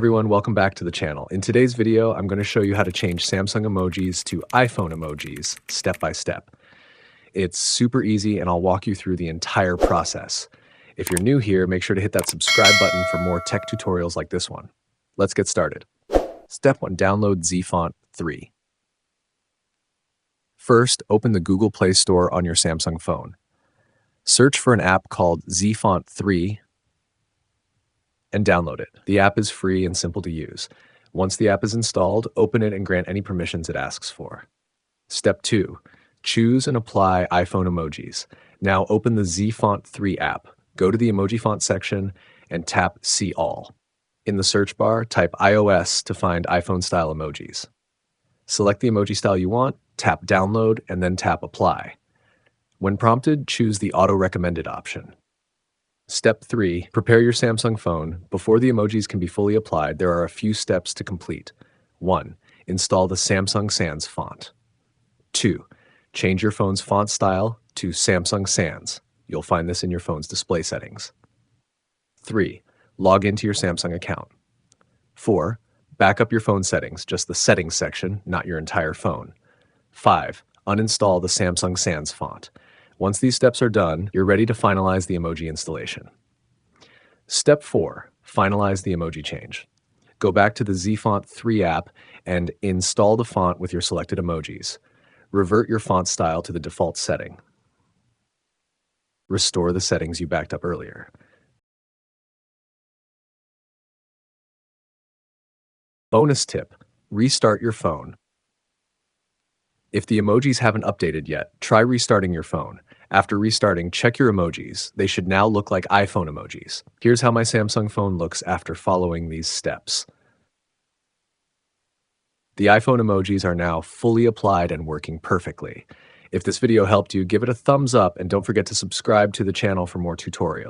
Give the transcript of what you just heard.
Everyone, welcome back to the channel. In today's video, I'm going to show you how to change Samsung emojis to iPhone emojis step by step. It's super easy and I'll walk you through the entire process. If you're new here, make sure to hit that subscribe button for more tech tutorials like this one. Let's get started. Step 1. Download ZFont 3. First, open the Google Play Store on your Samsung phone. Search for an app called ZFont 3 and download it. The app is free and simple to use. Once the app is installed, open it and grant any permissions it asks for. Step 2. Choose and apply iPhone emojis. Now open the ZFont 3 app. Go to the emoji font section and tap See All. In the search bar, type iOS to find iPhone-style emojis. Select the emoji style you want, tap Download, and then tap Apply. When prompted, choose the Auto Recommended option. Step 3. Prepare your Samsung phone. Before the emojis can be fully applied, there are a few steps to complete. 1. Install the Samsung Sans font. 2. Change your phone's font style to Samsung Sans. You'll find this in your phone's display settings. 3. Log into your Samsung account. 4. Back up your phone settings, just the settings section, not your entire phone. 5. Uninstall the Samsung Sans font. Once these steps are done, you're ready to finalize the emoji installation. Step 4. Finalize the emoji change. Go back to the ZFont 3 app and install the font with your selected emojis. Revert your font style to the default setting. Restore the settings you backed up earlier. Bonus tip: restart your phone. If the emojis haven't updated yet, try restarting your phone. After restarting, check your emojis. They should now look like iPhone emojis. Here's how my Samsung phone looks after following these steps. The iPhone emojis are now fully applied and working perfectly. If this video helped you, give it a thumbs up and don't forget to subscribe to the channel for more tutorials.